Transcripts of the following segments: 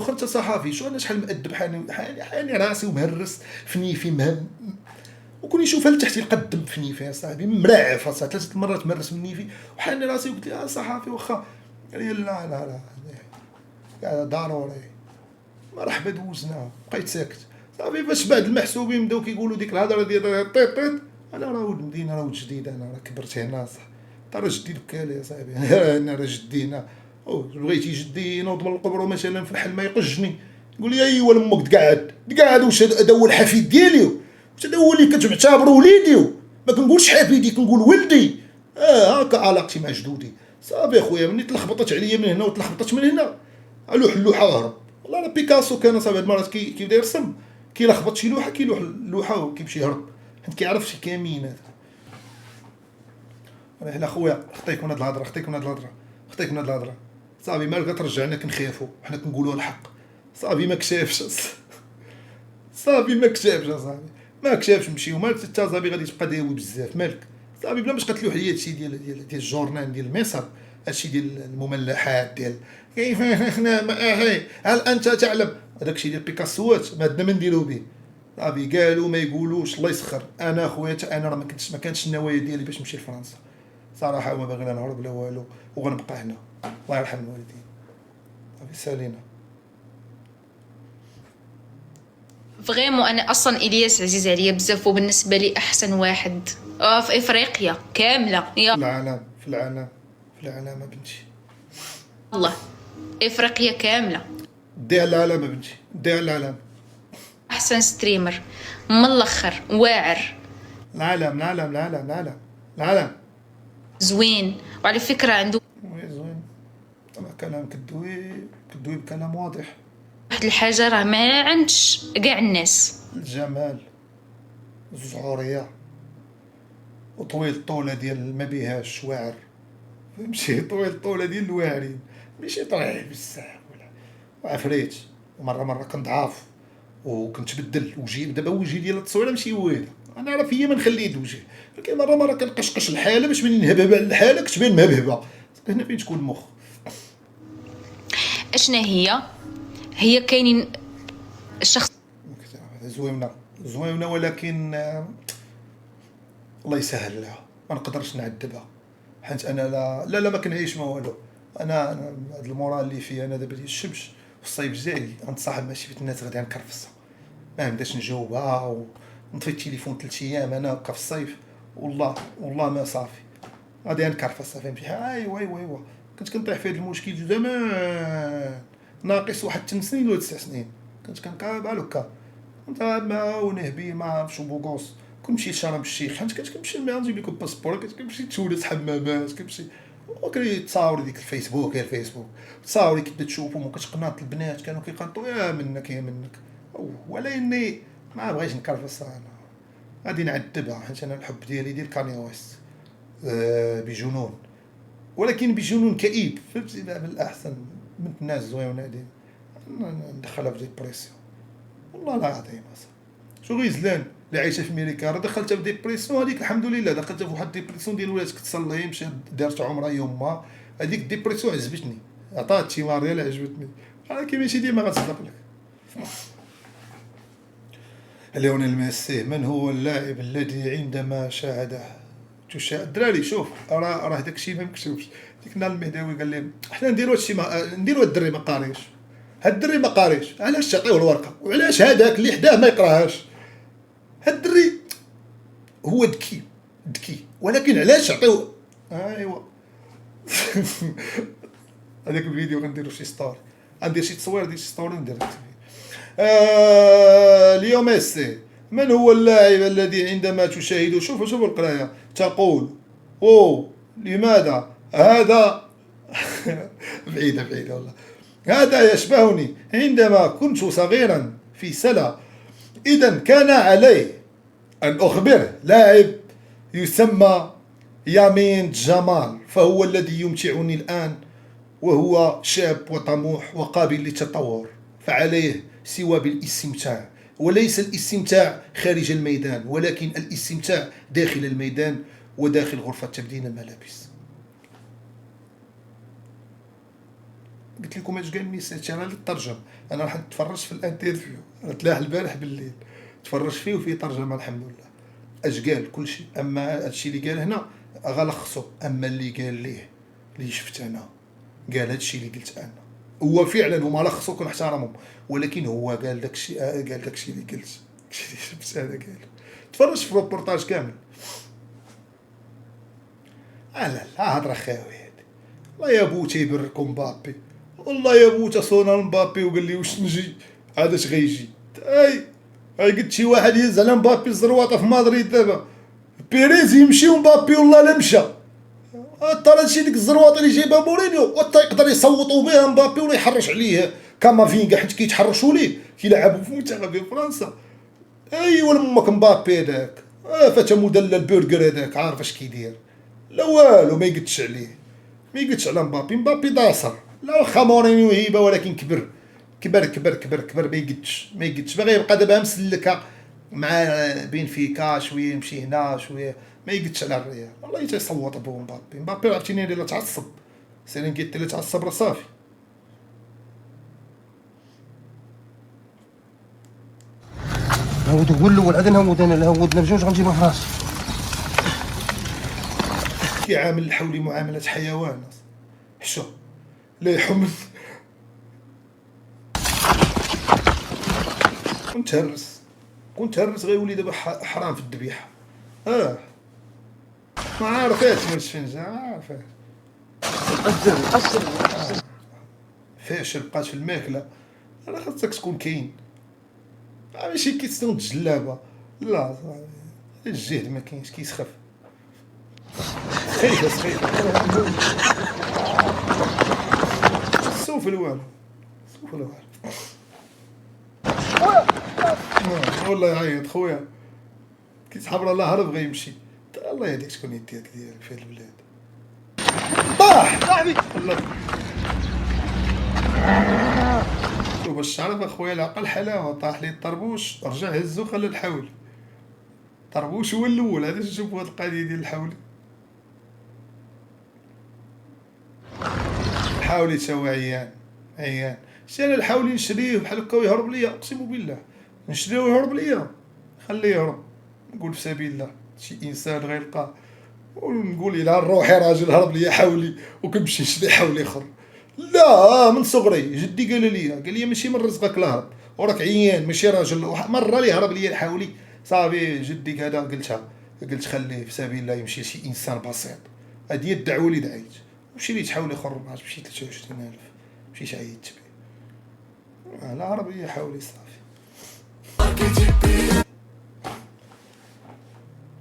واخا انت صحافي، شو انا شحال مؤدب حاني راسي ومهرس في نيفي وكون يشوفها لتحت يقدم في نيفي صاحبي مرعف راسها 3 مرات مهرس من نيفي وحاني راسي وقلت لها صحافي واخا. قال لي لا قال ضروري مرحبا دوزنا. بقيت ساكت صافي. فاش بعد المحسوبين بداو كيقولوا ديك الهضره ديال طيط انا راه ولد مدينه، راه ولد جديد، انا راه كبرت هنا صح. تا راه جدي بكى لي صاحبي انا راه جدي هنا. بغيتي جدي ينوض من القبر مثلا في الحلمه يقجني يقول لي ايوا لامك تقعد واش هذا هو الحفيد ديالي، واش هذا هو اللي كتعتبرو وليدي. ما كنقولش حفيدي كنقول ولدي. هكا علاقتي مع جدودي صافي. اخويا مني تلخبطت عليا من هنا وتلخبطت من هنا الوح اللوحه هرب. والله لا بيكاسو كان صافي هاد المرات كيبدا يرسم كيلخبط شي لوحه كيلوح اللوحه وكيمشي يهرب حيت كيعرف شي كمين هذا. راه خويا خطيك من هاد الهضره صافي مالك ترجعنا كنخافوا حنا كنقولوا الحق. صافي ما كشافش صافي ما كشافش مشيو مالك حتى صافي غادي تبقى داوي بزاف مالك صافي بلا ما تبقى تلوح ليا هادشي ديال الجورنال ديال مصر، هادشي ديال المملحات ديال كيف حنا هل انت تعلم هذاكشي ديال بيكاسوات ما عندنا ما نديرو به. صافي قالوا ما يقولوش الله يسخر. انا خويا انا راه ما كانتش النوايا ديالي باش نمشي لفرنسا صراحه، وما باغي لا نهرب لا والو وغنبقى هنا الله يرحم الوالدين. صافي سالينا. فريمون انا اصلا الياس عزيز عليا بزاف وبالنسبه لي احسن واحد في افريقيا كامله يا في العالم بنتي الله. افريقيا كامله ديها العالم بنتي ديها العالم. احسن ستريمر من الاخر واعر العالم زوين. وعلى فكره عنده زوين. طبعا كلام كدوي بكلام واضح. واحد الحاجه راه ما عندش كاع الناس، الجمال الزهوريه وطويل الطوله ديال ما بيهاش واعر. فهمتي طويل الطوله ديال الواعرين ماشي طريح بزاف ولا وعفريت. ومره كنضعاف وكنتبدل وجهي دابا وجهي ديال التصويره ماشي واعر. انا راه فيا ما نخلي يد وجهي، ولكن مره كنقشقش الحاله باش ملي نهبب على الحاله كتبان مهببه. هنا فين تكون المخ. اشنا هي كاينين الشخص زوينه ولكن الله يسهل لها ما نقدرش نعذبها حيت انا لا ما كنعيش ما والو. انا هاد المورال اللي فيا انا دابا ديال الشمس في الصيف جاي غنتصاحب مع شي بنت الناس غادي نكرفصها ما نبداش نجاوبها ونطفي التليفون 3 ايام انا هكا في الصيف. والله ما صافي غادي نكرفصها. فهمتي ايوا كنت كنطيح في هذا المشكل زمان ناقص واحد 8 سنين ولا 9 سنين. كنت كنكا بحال هكا كنت ما ونهبي ما عرفتش بوغوس. كنمشي لشرم الشيخ حيت كنت كنمشي نجيب لكم باسبور كنت كنمشي تولد حمامات كنمشي وكيتصاور ديك الفيسبوك تصاوري كي تشوفهم وكتقناط البنات كانوا كيقنطوا يا منك ولكني ما بغيتش نكرفص. انا غادي نعذبها حيت انا الحب ديالي ديال كاني ويست بجنون ولكن بجنون كئيب. فهمتي بالاحسن بنت الناس زوينه هادي ندخلها في ديبرسيون والله العظيم. شو غيزلان اللي عايشه في امريكا راه دخلتها في ديبرسيون هذيك الحمد لله دخلتها في واحد ديبرسيون ديال ولات كتصلي مشات دارت عمره يومها. هذيك ديبرسيون عجبتني عطات شي ماريال عجبتني ولكن ماشي ديما غتصدق لك. ليونيل ميسي من هو اللاعب الذي عندما شاهده الدراري شوف راه داكشي ما مكتوبش. ديك النهار المهداوي قال لي حنا نديروا هادشي نديروا هاد الدري ما قاريش هاد الدري ما قاريش علاش تعطيوه الورقه وعلاش هذاك اللي حداه ما يقراهاش. هاد الدري هو ذكي ولكن علاش تعطيوه ايوا هذاك الفيديو غنديرو شي ستوري غندير شي تصوير ديال شي ستوري ندير ليو ميسي من هو اللاعب الذي عندما تشاهده شوفوا القرايه تقول لماذا هذا بعيدة والله هذا يشبهني عندما كنت صغيرا في سلة. إذن كان علي أن أخبره لاعب يسمى يامين جمال فهو الذي يمتعني الآن وهو شاب وطموح وقابل للتطور فعليه سوى بالاستمتاع وليس الاستمتاع خارج الميدان ولكن الاستمتاع داخل الميدان وداخل غرفة تبديل الملابس. قلت لكم اش قال الميساج، انا اللي ترجم، انا راح نتفرج في الانترفيو، تلاه البارح بالليل تفرج فيه وفيه ترجمه الحمد لله. اش قال كل شيء، اما هادشي اللي قال هنا غلخصو، اما اللي قال ليه اللي شفت انا قال هادشي اللي قلت انا، هو فعلا هما لخصو كنحترمهم، ولكن هو قال داكشي قال داكشي اللي قلت، داكشي اللي شفت انا قال. تفرج في الروبورتاج كامل. لا لا هضره خاوي هادي. الله يا بوتي يبركم مبابي، والله يا بوتا صونا مبابي وقال لي واش نجي هذا اش غيجي. اي قلت شي واحد يهز على مبابي الزرواطه في مدريد دابا، بيريز يمشي ومبابي والله لا مشى. ترى هادشي ديك الزرواطه اللي جايبها مورينيو، وحتى يقدر يصوتوا بها مبابي ولا يحرش عليه كامافينغا حيت كيتحرشوا ليه كيلعبوا في منتخب فرنسا. ايوا امك مبابي هذاك فتا مدلل برجر هذاك عارف اش كيدير، لا والو ما يقدش عليه، ما يقدش على مبابي. مبابي داصر، لا واخا مورينيو هيبه ولكن كبر كبر كبر كبر كبر، ما يقدش باغي يبقى دابا مسلكه مع بنفيكا شويه يمشي هنا شويه، ما يقدش على الريال. والله تيصوت ابو مبابي. مبابي عرفتيني الا تعصب سيرينكيتي اللي تعصب راه صافي. نهود هو الاول عاد نهود انا، هودنا بجوج غنجيبها في راسي. كيعامل الحولي معامله حيوان، حشو لا يحمل. كنت هرس غيولي دابا حرام في الذبيحه. ما عارفاش واش فين جا، ما عارفاش. فاشل بقات في الماكله، راه خاصك تكون كاين، ماشي كيستون الجلابه، لا الجهد ما كاينش كيسخف. سخيفه سوف الوالو والله يعيط خويا كيسحب راه لا هرب غيمشي. الله يهديك شكون يديك ديالك في هاد البلاد. طاح صاحبي الله. باش تعرف اخويا العقل حلاوه، طاح لي الطربوش رجع هزو خلى الحول. طربوش هو الاول، هذا شوفوا هاد القضيه ديال الحولي. الحولي تا هو عيان شتي الحولي نشريه بحال هكا ويهرب ليا، اقسم بالله نشريه ويهرب ليا، خليه يهرب. نقول في سبيل الله شي انسان غيلقاه، ونقول الى روحي راجل هرب ليا حولي وكنمشي نشري حولي اخر. لا من صغري جدي قال لي ماشي من رزقك الهرب، وراك عيان ماشي راجل. مره اللي هرب ليا الحولي صافي جدي هذا قلت خليه في سبيل الله يمشي شي انسان بسيط. هذه هي الدعوه اللي دعيت، وشريت حولي اخر ما مشيت 23000 مشيت عيطت به. لا هرب ليا حولي صافي.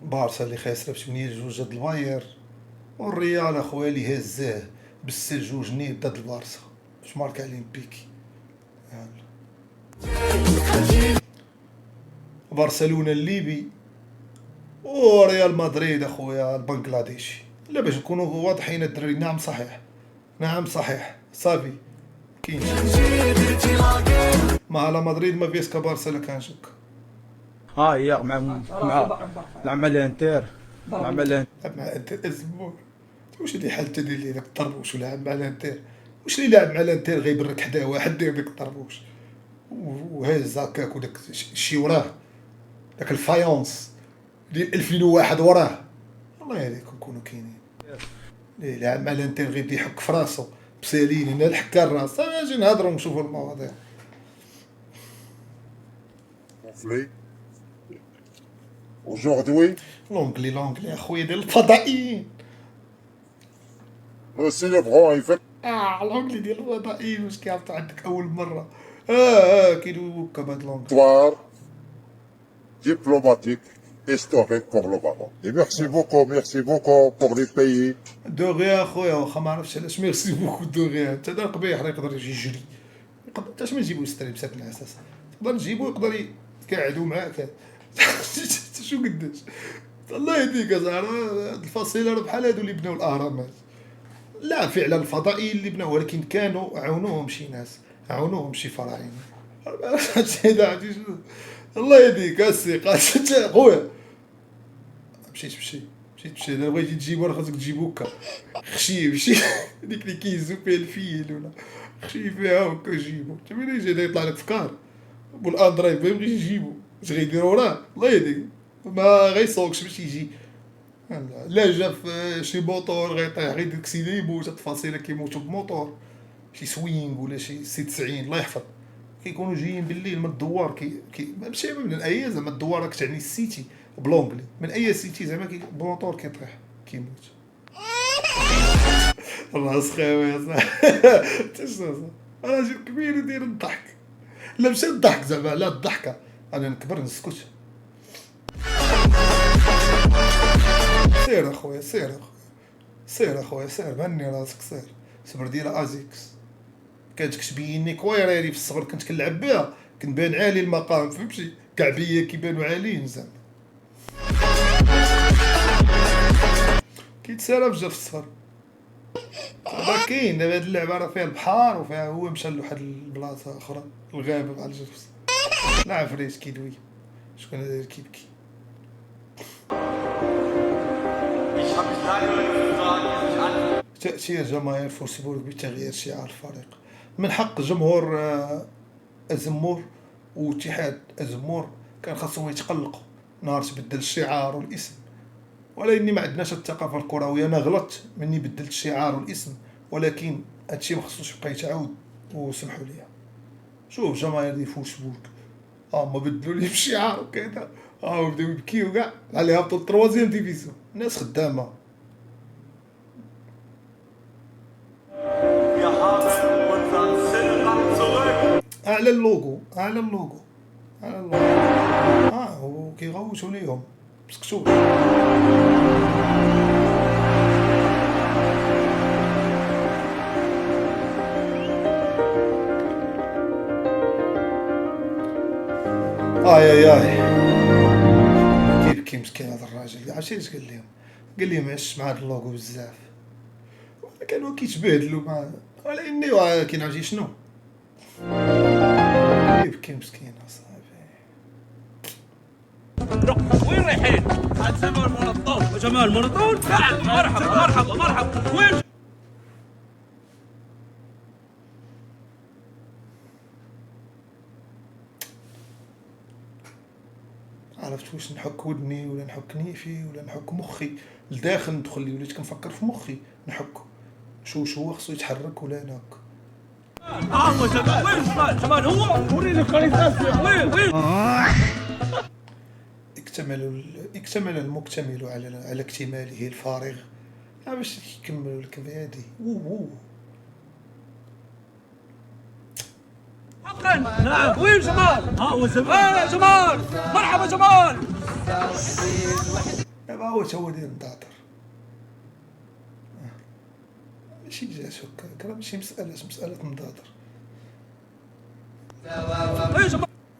بارسا اللي خاسره ب8 جوج ضد الباير، والريال اخويا اللي هزاه بالسير 2 ضد البارسا باش ماركا عليه بيكي. برشلونه الليبي وريال مدريد اخويا البنغلاديشي. لا باش نكونوا واضحين الدراري، نعم صحيح صافي كاين ما على مدريد ما فيش كبارسا لا كان شك. هي مع الانتر مع انتر الزبون. واش اللي حالته دير لي داك الطربوش ولاعب مع الانتر؟ واش اللي لاعب مع الانتر غيبرك حدا واحد دير داك الطربوش وهاز هكاك وداك الشي وراه داك الفايونس ديال 2001 وراه. الله يهديك نكونوا كاينين. اللي لاعب مع الانتر غيبدا يحك في راسو بسالين هنا الحكا الراس. اجي نهضروا ونشوفوا المواضيع. Aujourd'hui, لونجلي اخويا ديال الفضائيين. nous célébrons un لونجلي ديال الفضائيين واش كيعرفتو عندك اول مره. كيدوك بهاد لونجلي. victoire diplomatique historique pour le Maroc. Et merci beaucoup pour les pays. دوغيا اخويا واخا ما عرفتش علاش ميرسي بوكو دوغيا. انت دا القبيح راه يقدر يجي يجري، انت اش ما نجيبو يستري بسات الاساس، تقدر نجيبو يقدر يقعدو معاك. شو قداش الله يهديك زهر. هاد الفصيله راه بحال هادو اللي بناو الاهرامات، لا فعلا الفضائيين اللي بناو، ولكن كانوا عاونوهم شي ناس، عاونوهم شي فراعنه. الله يهديك السي خويا. مشيت مشيت انا بغيتي تجيبو راه خاصك تجيبو هكا خشي مشي ديك اللي كيهزو فيها الفيل ولا خشي فيها هكا جيبو انت ملي جا يطلع لك فكار والاندرايف ما يبغيش يجيبو اش غيديرو وراه الله يهديك ما غيسوقش باش يجي لا جا في شي موطور غيطيح غير داكسي يموت التفاصيل كيموتو بموطور شي سوينغ ولا شي سي 90 الله يحفظ كيكونوا جايين بالليل من الدوار ماشي من اي زعما الدوار راك تعني السيتي بلونغلي من اي سيتي زعما بموطور كيطيح كيموت الراس خاوي يا صاحبي راجل كبير يدير الضحك لا ماشي الضحك زعما لا الضحكه انا نكبر نسكت سير اخويا سير اخويا سير بني راسك سير ديال ازيكس كانت كتبيني كويريري في الصغر كنت كنلعب بها كنبان عالي المقام فهمتي كاع بيا كيبانوا عاليين زعما كيتسالى بجا في الصغر دابا كاين دابا هاد اللعبه راه فيها البحر وفيها هو مشى لواحد البلاصه اخرى الغابه بحال جا لا عفريت كيدوي شكون هذا كيبكي تأتي جماهير فوسبورغ بتغيير شعار الفريق من حق جمهور أزمور واتحاد أزمور كان خاصهم يتقلقوا نهار تبدل الشعار والاسم ولكني ما عندناش الثقافه الكرويه انا غلطت مني بدلت الشعار والاسم ولكن هادشي ما خصوش يبقى يتعاود وسمحوا لي شوف جماهير ديال فوسبورغ ما بدلوا لي الشعار وكذا بداو يبكيو كاع على هبطوا التروازيام ديفيزيون الناس خدامه على اللوغو وكيغوتوا ليهم مسكتو كيبكي مسكين هذا الراجل عرفتي اش قال لهم عشت مع هذا اللوغو بزاف كانوا كيتبهدلوا مع ولكني كاين عرفتي شنو يبكي مسكين اصاحبي وين رايحين؟ عند جمال منطون وجمال منطون مرحبا وين عرفت واش نحك ودني ولا نحك نيفي ولا نحك مخي لداخل ندخل لي وليت كنفكر في مخي نحكو شو هو خصو يتحرك ولا انا هكا هو جمال وين جمال هو وريني الكاريزاسيون وين اكتمل المكتمل على اكتماله الفارغ باش يكملوا لك بهادي حقا نعم وين جمال هو جمال جمال مرحبا جمال دابا هو تا داير الداطر ماشي جات هكا راه ماشي مسألة مداطر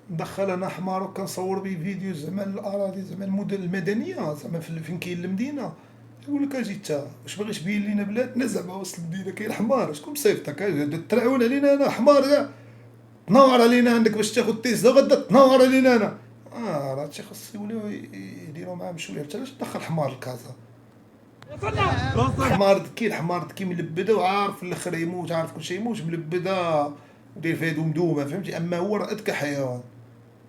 ندخل انا حمار وكنصور بيه فيديو زعما الاراضي زعما المدن المدنيه زعما فين كاين المدينه يقول لك اجي تا واش باغي تبين لينا بلادنا زعما وسط المدينه كاين حمار شكون مصيفطك تلعون علينا انا حمار كاع تنور علينا عندك باش تاخذ تيزا غدا تنور علينا انا راه هادشي خاص يوليو يديروا معاهم شويه حتى علاش تدخل حمار لكازا حمار ذكي ملبده وعارف الاخر يموت عارف كلشي يموت ملبده ودير فيها دومدومه فهمتي اما هو راه اذكى حيوان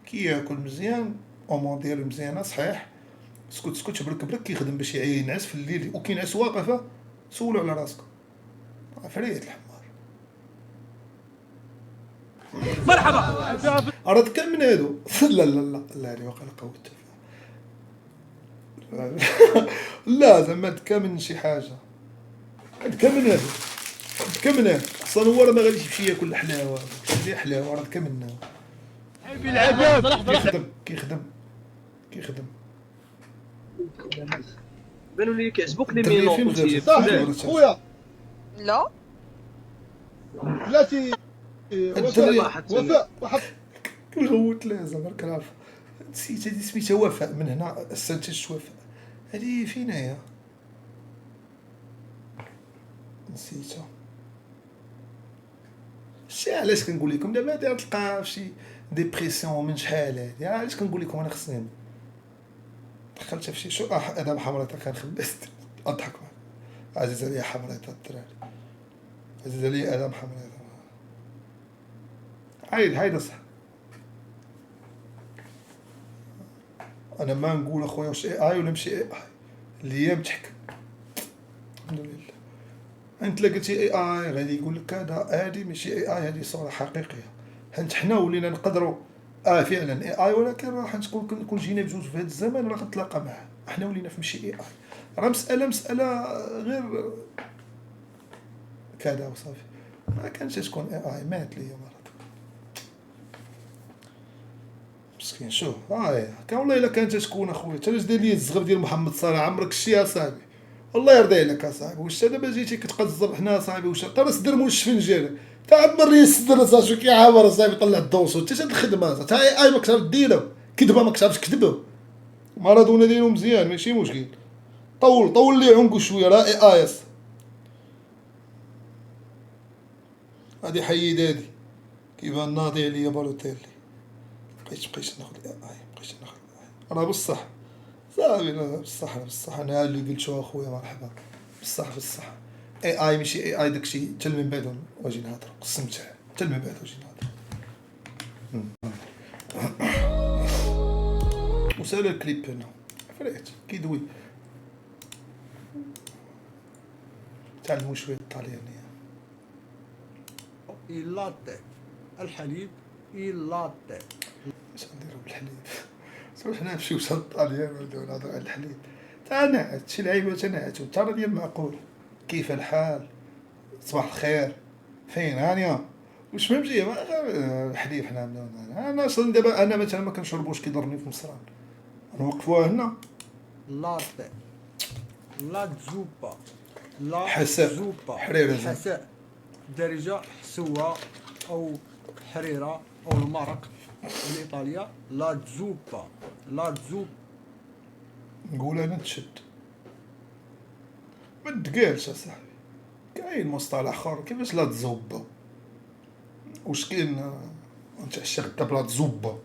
كياكل مزيان اومون ديالو مزيانه صحيح سكت برك كيخدم باش ينعس في الليل وكينعس واقفه سولوا على راسكم عفريت الحمار مرحبا راه كان من هادو لا هادي واقع قوت لا زعما تكا من شي حاجه تكا من هادو اصلا هو راه ما غاديش يمشي ياكل الحلاوه ديال الحلاوه راه تكا منها كيخدم بانوا لي كيعجبوك لي ميلون خويا لا بلاتي وفاء واحد كنغوت لها زعما كنعرف نسيت هادي سميتها وفاء من هنا استنتجت وفاء هادي فين هي نسيتها شي علاش كنقول لكم دابا هادي تلقى فشي ديبرسيون من شحال هادي علاش كنقول لكم انا خصني دخلت في شي انا حمرتها كان خبست اضحك معك. عزيز عليا حمرتها الدراري، عزيز عليا ادم حمرتها. هايدا صح. انا ما نقول اخويا واش اي ولا ماشي اي، الايام تحكم. الحمد لله. انت لقيتي اي غادي يقول لك هذا هادي ماشي اي، هذه صوره حقيقيه. حنت حنا ولينا نقدروا فعلا اي، ولكن راح نكون جينا بجوج في هذا الزمان راه غتلاقى معاه. حنا ولينا في ماشي اي، راه مساله غير كذا وصافي. ما كانش تكون اي مات ليا مرات مسكين. شوف كان والله الا كانت تكون اخويا تلاش دير لي الزغب ديال محمد صالح عمرك شتي يا صاحبي. الله يرضي عليك اصاحبي. واش دابا جيتي كتقزر حنا صاحبي؟ واش ترى صدر مول الشفنجير تعبر لي الصدر صاحبي كيعابر صاحبي طلع الدوسو حتى هاد الخدمه تا اي ما كتعرف ديرها كذبه ما كتعرفش تكذب. مارادونا دايرو مزيان ماشي مشكل. طول لي عنقو شويه راه اي اس هادي حيد هادي كيبان ناضي عليا بالوتيلي. بقيت ناخذ راه بصح صافي. بصح انا اللي قلتو اخويا مرحبا بصح اي ماشي اي داكشي حتى من بعد واجي نهضر قسمت حتى من بعد واجي نهضر. وسال الكليب هنا فريت كيدوي تعلموا شويه الطليانيه. اللاتي الحليب اللاتي. اش نديرو بالحليب؟ سوا حنا نمشيو وسط الطاليان ونبداو نهضرو على الحليب. تنعت شي لعيبه تنعتو ترى ديال معقول. كيف الحال؟ صباح الخير فين هانيه؟ واش فهمتي الحليب حنا انا اصلا دابا انا مثلا ما كنشربوش كيضرني في مصران نوقفوها هنا. لاتي لا زوبا لا حساء زوبا حريرة حساء درجة حسوة أو حريرة أو المرق الإيطاليا لا زوبا لا زوب. نقول انا نتشد ما تقالش اصاحبي. كاين مصطلح اخر كيفاش لا تزوبا. واش كاين نتعشى غدا بلا تزوبا؟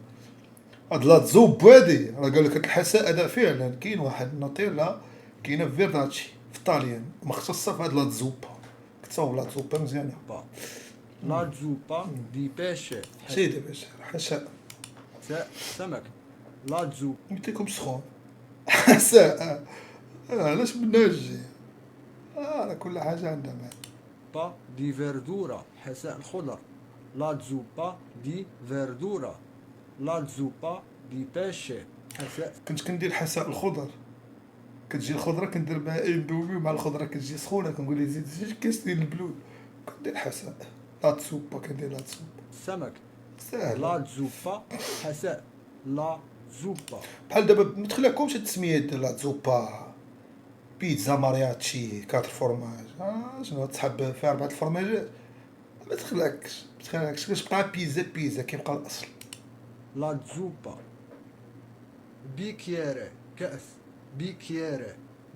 هاد لا تزوبا هادي راه قال لك الحساء هذا فعلا كاين واحد نوتيلا كاينه في فيرناتشي في طاليان مختصه في هاد لا تزوبا. كتصاوب لا تزوبا مزيانه. لا زوبا دي بيشي سيدي باش حساء سمك. لا زوب نعطيكم سخون حساء علاش مناجي راه كل حاجه عندها معنى. با دي فيردورا حساء الخضر. لا زوبا دي فيردورا لا زوبا دي بيشي حساء. كنت كندير حساء الخضر كتجي الخضره كندير معها اندومي مع الخضره كتجي سخونه كنقول لي زيد كاس ديال البلود كندير حساء. لا تسوبا كندير لا تسوبا سمك. ساهل. لا زوبا حساء لا زوبا. بحال دابا ما تخليكمش التسميات ديال لا زوبا بيتزا مارياتشي كاتر فورماج شنو تسحب فيها 4 الفرماجات ما تخلعكش كتبقى بيتزا كيبقى الاصل. لا زوبا بيكيري كأس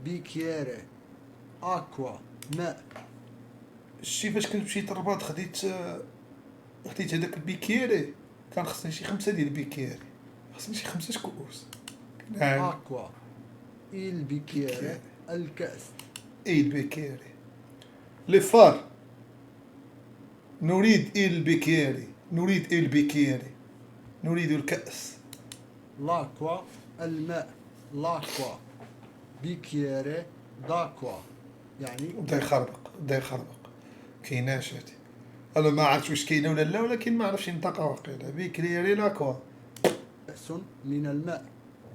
بيكيري اكوا ماء. شتي فاش كنت مشيت للرباط خديت هذاك البيكيري كان خصني شي 5 ديال البيكيري خصني شي 5 كؤوس. اكوا البيكيري الكأس. البيكيري لي فار نريد الكأس. لاكوا الماء لاكوا بيكيري داكوا يعني بدا يخربق كايناش هادي. انا ما عرفتش واش كاينه ولا لا ولكن ما عرفتش نطقها واقيلا بيكيري لاكوا كأس من الماء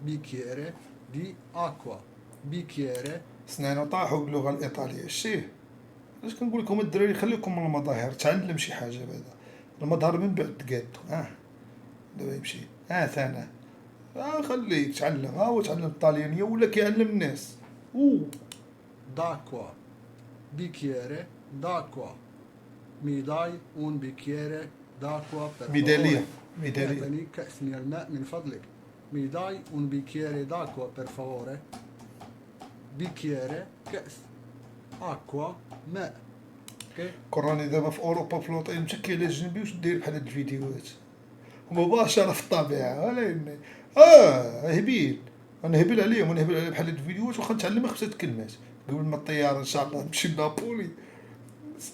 بيكيري دي اكوا بيكيري. سنانو طاحوا باللغه الايطاليه الشيه. علاش كنقول لكم الدراري خليكم من المظاهر تعلم شي حاجه بعدا المظهر من بعد تقادو دابا يمشي ثاني خليك تعلم هو تعلم الطاليانيه ولا كيعلم الناس. داكوا بيكيري داكوا ميداي اون بيكيري داكوا ميداليه اعطني كأس من الماء من فضلك. ميداي un bicchiere d'acqua per favore. bicchiere كأس acqua ماء. اوكي كراني دابا في اوروبا في لوطين متكي على جنبي واش داير بحال هاد الفيديوهات مباشره في الطبيعه ولا يمي هبيل نهبل عليهم ونهبل على بحال هاد الفيديوهات واخا نتعلم 5 كلمات قبل ما الطياره ان شاء الله نمشي لنابولي.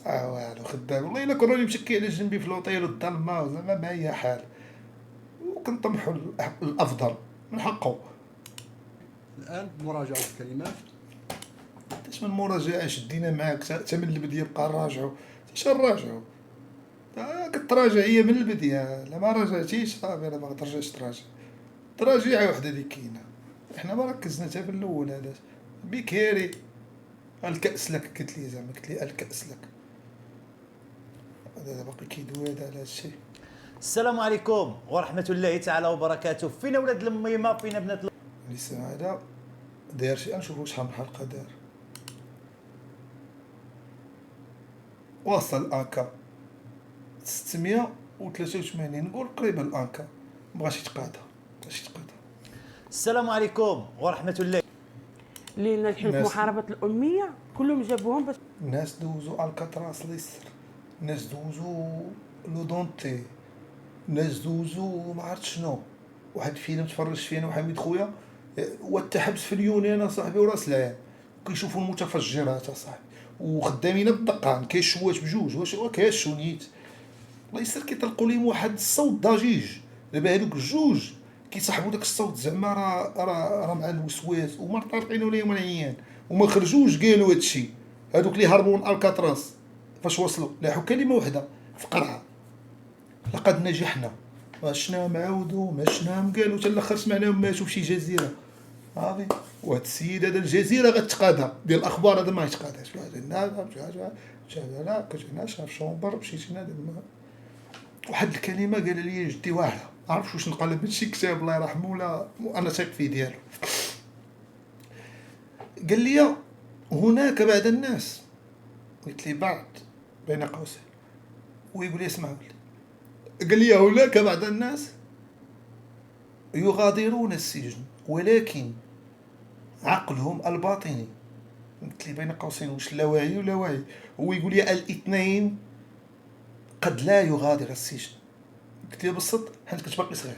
والو خدام والله الا كون راني مشكي على جنبي في لوطيل الظلمه زعما ما هي حال، وكنطمحوا الافضل من حقه. الآن مراجعة الكلمات. اش من مراجعه شدينا معاك حتى من البدايه بقى نراجعوا، اش نراجعوا؟ كتراجع هي من البدايه، لا ما راجعتيش صافي راه ما ترجعش تراجع. تراجع وحده اللي كاينه، احنا ما ركزنا حتى في الاول. هذا بكيري الكأس لك قلت لي، زعما قلت لي الكأس لك. هذا باقي كيدوي هذا على هادشي. السلام عليكم ورحمة الله تعالى وبركاته. فينا ولاد الميمة، فينا بنات لسه هذا داير شي، نشوفوا شحال من حلقه دار. واصل الانكا 683، نقول قريبه الانكا، مبغاش يتقاضى. السلام عليكم ورحمة الله. اللي ناجحين في محاربة الأمية كلهم جابوهم باش الناس دوزو الكاتراس ليسر، الناس دوزو لو دونتي، الناس دوزو ما عرفت شنو. واحد فيلم تفرج فيه انا وحميد خويا، والتحبس في اليونان اصاحبي وراس العين، كيشوفوا المتفجرات اصاحبي وخدامين بالدقان كيشوات بجوج. واش كاش نيت الله يسر كيطلقوا لهم واحد الصوت ضجيج. دابا هذوك الجوج كيصاحبوا داك الصوت زعما راه مع الوسواس وما طارقين ليهم العيان وما خرجوش قالوا هادشي. هذوك اللي هربوا من الكاتراس فاش وصلوا لاحوا كلمه واحده في قرعه: لقد نجحنا. ما شناهم عاودوا ما شناهم قالوا، حتى الاخر سمعناهم ماتوا في شي جزيره. صافي وهاد السيد هذا الجزيره غتقادا ديال الاخبار هذا ما يتقاداش. لا كنت هنا شاف شومبر مشيت هنا واحد الكلمه قال لي جدي واعره، عرفت واش نقلب من شي كتاب الله يرحمه ولا انا ثيق فيه ديالو. قال لي هناك بعض الناس، قلت لي بعض بين قوسين، ويقول لي اسمع، قال لي هناك بعض الناس يغادرون السجن ولكن عقلهم الباطني. قلت لي بين قوسين واش لا واعي ولا واعي؟ هو يقول لي الاثنين قد لا يغادر السجن. قلت لي بالصدق حيت كنت باقي صغير.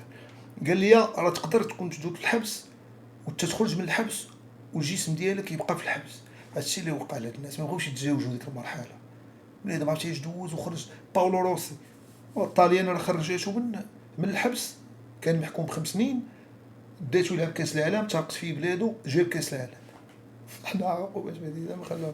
قال لي راه تقدر تكون تدوز في الحبس وتخرج من الحبس والجسم ديالك يبقى في الحبس. هادشي اللي وقع لهاد الناس، ما بغاوش يتجاوزوا ديك المرحله. بنادم ما عرفتش يدوز وخرج. باولو روسي والطاليان راه خرجاتو من الحبس، كان محكوم ب5 سنين، داتو يلعب كاس العالم، تاقت فيه بلادو، جاب كاس العالم. حنا عقوبات بعديده ما خلاو.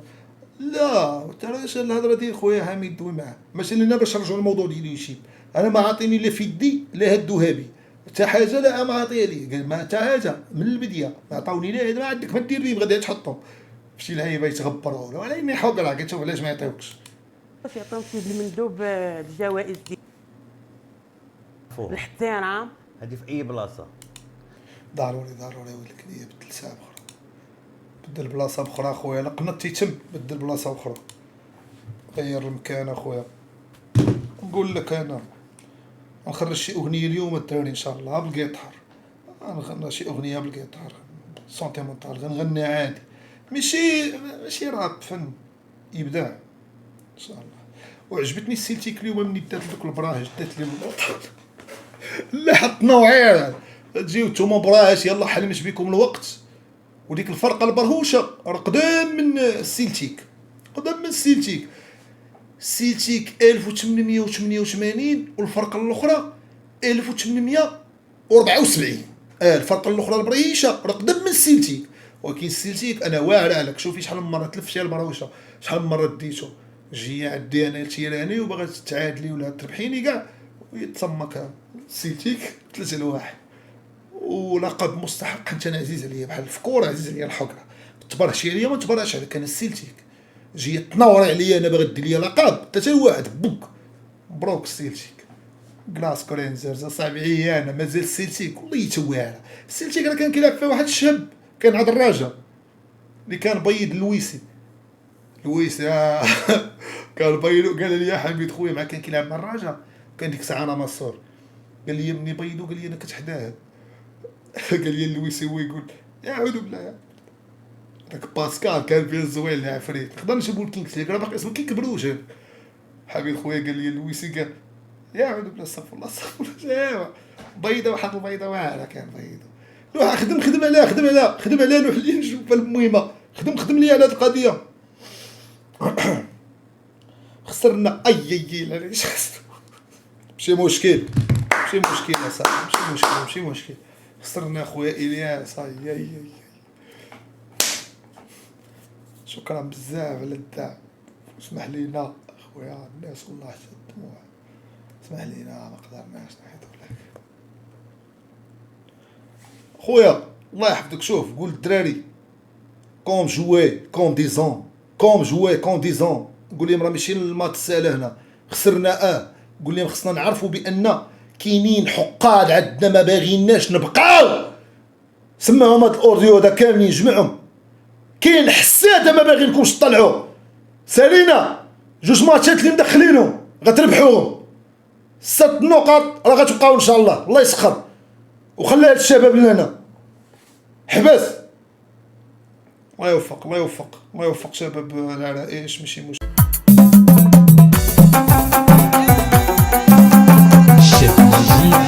لا ترى الهضره ديال خويا حميد دوي معاه. مثلا انا باش نرجعوا للموضوع ديال يوشيب، انا ما عاطيني لا في يدي لا هاد الذهبي حتى حاجه، لا ما عاطيه لي. قال ما حتى حاجه من البدايه ما عطاوني لا هذا، ما عندك ما دير بهم غادي تحطهم في شي لعيبه يتغبروا ولا اني حاضر. راه كتشوف علاش ما يعطيوكش، باش يعطيهم سيد المندوب الجوائز ديال الاحترام. هذه في أي بلاصة ضروري ولك ليا بدل ساعه اخرى، بدل بلاصه اخرى خويا. لا قنط تيتم بدل بلاصه اخرى، غير المكان اخويا. نقول لك انا نخرج شي اغنيه اليوم الدراري ان شاء الله بالقيطار، نغني شي اغنيه بالقيطار سونتيمونتال، غنغني عادي، ماشي راب، فن ابداع ان شاء الله. وعجبتني السيلتيك اليوم ملي دات دوك البراهج، دات لي لا حط نوعيه تجيو نتوما براهج يلا حلمت بكم الوقت. وديك الفرقه البرهوشه راه قدام من السيلتيك، السيلتيك 1888 والفرقه الاخرى 1874. الفرقه الاخرى البريشه راه قدام من السيلتيك، ولكن السيلتيك انا واعر عليك. شوفي شحال من مره تلف فيها البرهوشه، شحال من مره ديتو جي عندي انا تيراني وباغا تعادلي ولا تربحيني كاع ويتسمك السيلتيك 3-1. ولقب مستحق حتى انا عزيز عليا بحال الفكوره، عزيز عليا الحقره. تبرهش عليا ما تبرهش عليك، انا السيلتيك جي تنور عليا انا باغا دير ليا لقب 3-1 بوك. مبروك السيلتيك كلاس كورينزرز اصاحبي عيانه. مازال السيلتيك والله يتواعر. السيلتيك راه كان كيلعب فيه واحد الشاب كان عاد الراجا اللي كان بيض لويسي كان بيضو. قال لي يا حميد خويا مع كان كيلعب مع الراجا، كان ديك الساعه انا مصور. قال لي مني بيضو، قال لي انا كتحداه. قال لي اللويسي هو يقول يا عود بالله داك باسكال كان فيه الزوين اللي عفريت. نقدر نجيبو الكينغ راه باقي اسمه كيكبروش. حبيب خويا قال لي اللويسي قال يا عود بالله استغفر الله ايوا بيضه واحد البيضه واعره كان بيضه. روح خدم عليها نروح لي نشوف المهمه. خدم لي على هاد القضيه. خسرنا علاش خسرنا. ماشي مشكل يا صاحبي، ماشي مشكل. خسرنا خويا الياس. شكرا بزاف على الدعم. اسمح لينا خويا الناس والله حتى الدموع. اسمح لينا ما قدرناش نحيطو لك خويا الله يحفظك. شوف قول الدراري كوم جوي كوم ديزون. قول لهم راه ماشي الماتش ساهل هنا. خسرنا قول لهم خصنا نعرفوا بان كاينين حقاد عندنا ما باغيناش نبقاو. سمعهم هاد الاوديو هذا كاملين جمعهم. كاين حساده ما باغينكمش تطلعوا. سالينا 2 ماتشات اللي مدخلينهم غتربحوهم. 6 نقط راه غتبقاو ان شاء الله. الله يسخر وخلي هاد الشباب لنا. حبس. الله يوفق شباب العرائش. ماشي مشكل. Chef